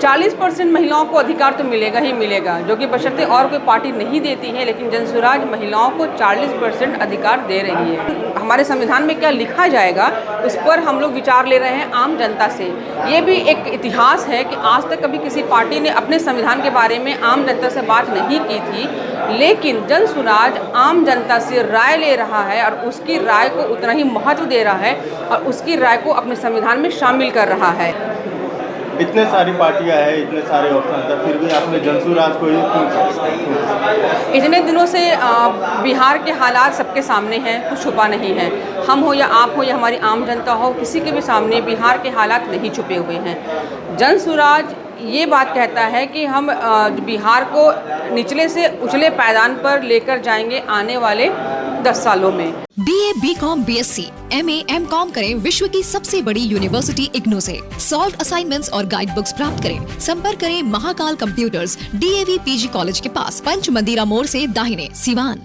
40% महिलाओं को अधिकार तो मिलेगा ही मिलेगा, जो कि बशर्ते और कोई पार्टी नहीं देती है, लेकिन जनसुराज महिलाओं को 40% अधिकार दे रही है। हमारे संविधान में क्या लिखा जाएगा उस पर हम लोग विचार ले रहे हैं आम जनता से। ये भी एक इतिहास है कि आज तक कभी किसी पार्टी ने अपने संविधान के बारे में आम जनता से बात नहीं की थी, लेकिन जनसुराज आम जनता से राय ले रहा है और उसकी राय को उतना ही महत्व दे रहा है और उसकी राय को अपने संविधान में शामिल कर रहा है। इतने सारी पार्टियां हैं, इतने सारे ऑप्शन था, फिर भी आपने जनसुराज को ही क्यों? इतने दिनों से बिहार के हालात सबके सामने हैं, कुछ छुपा नहीं है। हम हो या आप हो या हमारी आम जनता हो, किसी के भी सामने बिहार के हालात नहीं छुपे हुए हैं। जनसुराज ये बात कहता है कि हम बिहार को निचले से उचले पायदान पर लेकर जाएंगे आने वाले 10 सालों में। BA, BCom, BSc, MA, MCom करें विश्व की सबसे बड़ी यूनिवर्सिटी इग्नू से। सॉल्व असाइनमेंट्स और गाइड बुक्स प्राप्त करें। संपर्क करें Mahakal computers, DAV PG college के पास, पंच मंदिरा मोड़ से दाहिने, सिवान।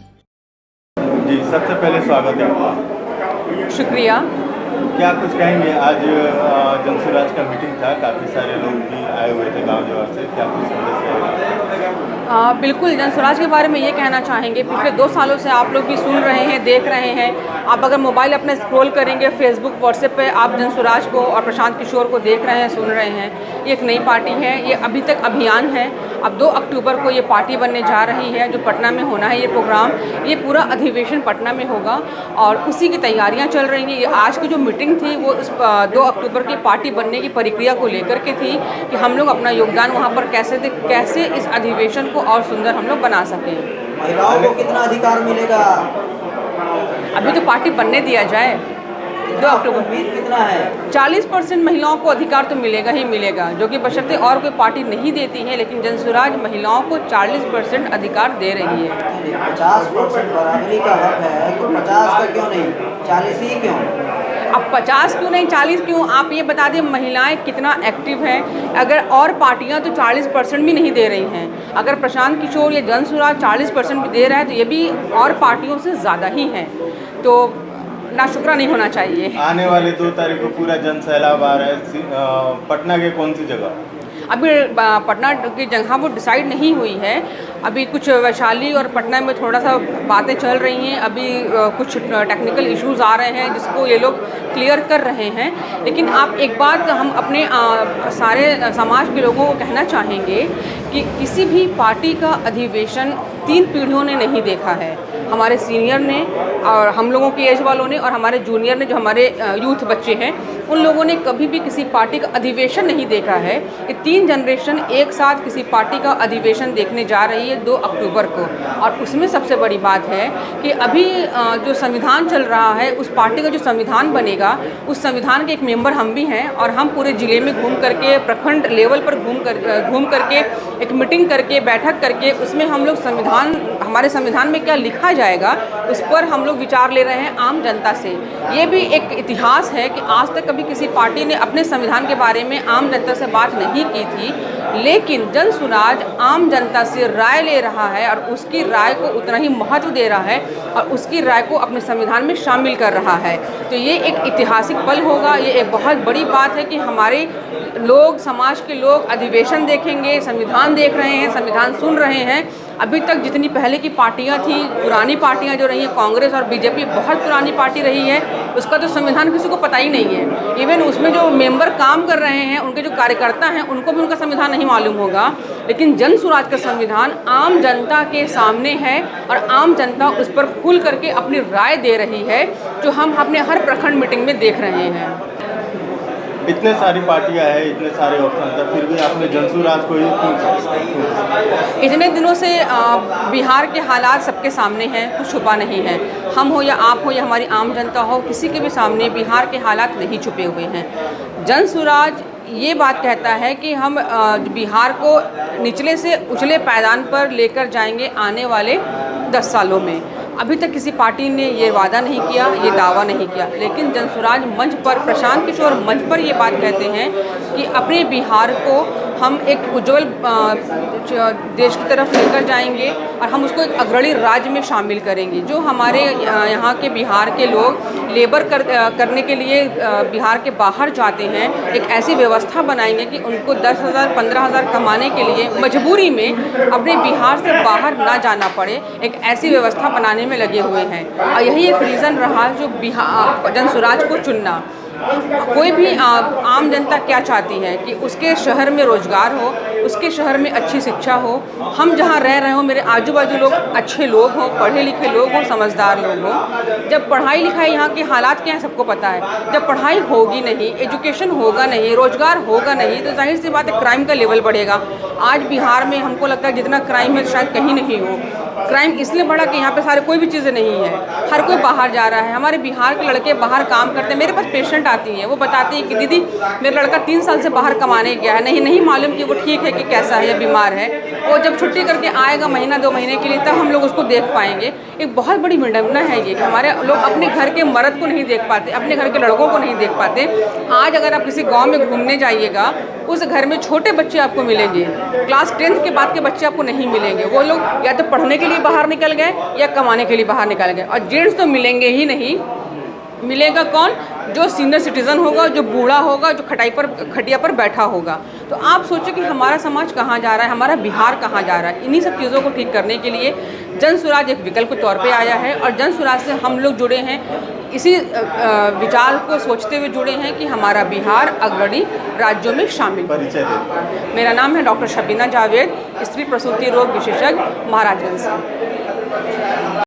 जी, सबसे पहले स्वागत है आपका। शुक्रिया। क्या कुछ कहेंगे? आज जनसुराज का मीटिंग था, काफ़ी सारे लोग भी आए हुए थे गांव जवार से, क्या कुछ संदेश है? बिल्कुल, जनसुराज के बारे में ये कहना चाहेंगे, पिछले 2 सालों से आप लोग भी सुन रहे हैं, देख रहे हैं। आप अगर मोबाइल अपने स्क्रॉल करेंगे फेसबुक, व्हाट्सएप पे, आप जनसुराज को और प्रशांत किशोर को देख रहे हैं, सुन रहे हैं। ये एक नई पार्टी है, ये अभी तक अभियान है। अब 2 अक्टूबर को ये पार्टी बनने जा रही है, जो पटना में होना है ये प्रोग्राम। ये पूरा अधिवेशन पटना में होगा और उसी की तैयारियाँ चल रही हैं। ये आज की जो मीटिंग थी वो उस 2 अक्टूबर की पार्टी बनने की प्रक्रिया को लेकर के थी कि हम लोग अपना योगदान वहाँ पर कैसे इस अधिवेशन को और सुंदर हम लोग बना सकें। महिलाओं को कितना अधिकार मिलेगा? अभी तो पार्टी बनने दिया जाए। 2 अक्टूबर कितना है? 40% महिलाओं को अधिकार तो मिलेगा ही मिलेगा, जो कि बशर्ते और कोई पार्टी नहीं देती है, लेकिन जनसुराज महिलाओं को 40% अधिकार दे रही है। 50% बराबरी का हक है तो 50 का क्यों नहीं, 40 ही क्यों? अब 50 क्यों नहीं, 40 क्यों? आप ये बता दें महिलाएं कितना एक्टिव हैं। अगर और पार्टियां तो 40% भी नहीं दे रही हैं। अगर प्रशांत किशोर या जनसुराज 40% भी दे रहा है तो ये भी और पार्टियों से ज़्यादा ही है, तो नाशुक्रा नहीं होना चाहिए। आने वाले 2 तारीख को पूरा जन सैलाब आ रहा है, पटना के कौन सी जगह? अभी पटना की जगह वो डिसाइड नहीं हुई है। अभी कुछ वैशाली और पटना में थोड़ा सा बातें चल रही हैं। अभी कुछ टेक्निकल इश्यूज आ रहे हैं जिसको ये लोग क्लियर कर रहे हैं। लेकिन आप एक बात हम अपने सारे समाज के लोगों को कहना चाहेंगे कि किसी भी पार्टी का अधिवेशन 3 पीढ़ियों ने नहीं देखा है। हमारे सीनियर ने और हम लोगों की एज वालों ने और हमारे जूनियर ने, जो हमारे यूथ बच्चे हैं, उन लोगों ने कभी भी किसी पार्टी का अधिवेशन नहीं देखा है। ये 3 जनरेशन एक साथ किसी पार्टी का अधिवेशन देखने जा रही है 2 अक्टूबर को। और उसमें सबसे बड़ी बात है कि अभी जो संविधान चल रहा है, उस पार्टी का जो संविधान बनेगा, उस संविधान के एक मेंबर हम भी हैं और हम पूरे ज़िले में घूम करके, प्रखंड लेवल पर घूम करके एक मीटिंग करके, बैठक करके, उसमें हम लोग हमारे संविधान में क्या लिखा जाएगा उस पर हम लोग विचार ले रहे हैं आम जनता से। ये भी एक इतिहास है कि आज तक कभी किसी पार्टी ने अपने संविधान के बारे में आम जनता से बात नहीं की थी, लेकिन जनसुराज आम जनता से राय ले रहा है और उसकी राय को उतना ही महत्व दे रहा है और उसकी राय को अपने संविधान में शामिल कर रहा है। तो ये एक ऐतिहासिक पल होगा। ये एक बहुत बड़ी बात है कि हमारे लोग, समाज के लोग अधिवेशन देखेंगे, संविधान देख रहे हैं, संविधान सुन रहे हैं। अभी तक जितनी पहले की पार्टियां थी, पुरानी पार्टियां जो रही हैं, कांग्रेस और बीजेपी बहुत पुरानी पार्टी रही है, उसका तो संविधान किसी को पता ही नहीं है। इवन उसमें जो मेंबर काम कर रहे हैं, उनके जो कार्यकर्ता हैं, उनको भी उनका संविधान नहीं मालूम होगा। लेकिन जनसुराज का संविधान आम जनता के सामने है और आम जनता उस पर खुल करके अपनी राय दे रही है, जो हम अपने हर प्रखंड मीटिंग में देख रहे हैं। इतने सारी पार्टियां हैं, इतने सारे ऑप्शन था, फिर भी आपने जनसुराज को ही क्यों? इतने दिनों से बिहार के हालात सबके सामने हैं, कुछ छुपा नहीं है। हम हो या आप हो या हमारी आम जनता हो, किसी के भी सामने बिहार के हालात नहीं छुपे हुए हैं। जनसुराज ये बात कहता है कि हम बिहार को निचले से उचले पायदान पर लेकर जाएंगे आने वाले 10 सालों में। अभी तक किसी पार्टी ने ये वादा नहीं किया, ये दावा नहीं किया, लेकिन जनसुराज मंच पर, प्रशांत किशोर मंच पर ये बात कहते हैं कि अपने बिहार को हम एक उज्जवल देश की तरफ लेकर जाएंगे और हम उसको एक अग्रणी राज्य में शामिल करेंगे। जो हमारे यहाँ के बिहार के लोग लेबर करने के लिए बिहार के बाहर जाते हैं, एक ऐसी व्यवस्था बनाएंगे कि उनको 10,000 15,000 कमाने के लिए मजबूरी में अपने बिहार से बाहर ना जाना पड़े, एक ऐसी व्यवस्था बनाने में लगे हुए हैं। और यही एक रीज़न रहा जो बिहार जनसुराज को चुनना। कोई भी आम जनता क्या चाहती है कि उसके शहर में रोज़गार हो, उसके शहर में अच्छी शिक्षा हो, हम जहाँ रह रहे हो मेरे आजू बाजू लोग अच्छे लोग हों, पढ़े लिखे लोग हों, समझदार लोग हों। जब पढ़ाई लिखाई यहाँ के हालात क्या हैं सबको पता है। जब पढ़ाई होगी नहीं, एजुकेशन होगा नहीं, रोज़गार होगा नहीं, तो जाहिर सी बात है क्राइम का लेवल बढ़ेगा। आज बिहार में हमको लगता है जितना क्राइम है शायद कहीं नहीं हो। क्राइम इसलिए बढ़ा कि यहाँ पे सारे कोई भी चीज़ें नहीं है, हर कोई बाहर जा रहा है। हमारे बिहार के लड़के बाहर काम करते हैं। मेरे पास पेशेंट आती हैं, वो बताती हैं कि दीदी मेरा लड़का 3 साल से बाहर कमाने गया है, नहीं मालूम कि वो ठीक है कि कैसा है या बीमार है। और जब छुट्टी करके आएगा महीना 2 महीने के लिए, तब हम लोग उसको देख पाएंगे। एक बहुत बड़ी विडंबना है ये कि हमारे लोग अपने घर के मर्द को नहीं देख पाते, अपने घर के लड़कों को नहीं देख पाते। आज अगर आप किसी गाँव में घूमने जाइएगा, उस घर में छोटे बच्चे आपको मिलेंगे, क्लास 10th के बाद के बच्चे आपको नहीं मिलेंगे। वो लोग या तो पढ़ने के लिए बाहर निकल गए या कमाने के लिए बाहर निकल गए। और जेंट्स तो मिलेंगे ही नहीं। मिलेगा कौन? जो सीनियर सिटीज़न होगा, जो बूढ़ा होगा, जो खटिया पर बैठा होगा। तो आप सोचो कि हमारा समाज कहाँ जा रहा है, हमारा बिहार कहाँ जा रहा है। इन्हीं सब चीज़ों को ठीक करने के लिए जनसुराज एक विकल्प के तौर पे आया है और जनसुराज से हम लोग जुड़े हैं, इसी विचार को सोचते हुए जुड़े हैं कि हमारा बिहार अग्रणी राज्यों में शामिल। परिचय दें। मेरा नाम है डॉक्टर शबीना जावेद, स्त्री प्रसूति रोग विशेषज्ञ, महाराजगंज से।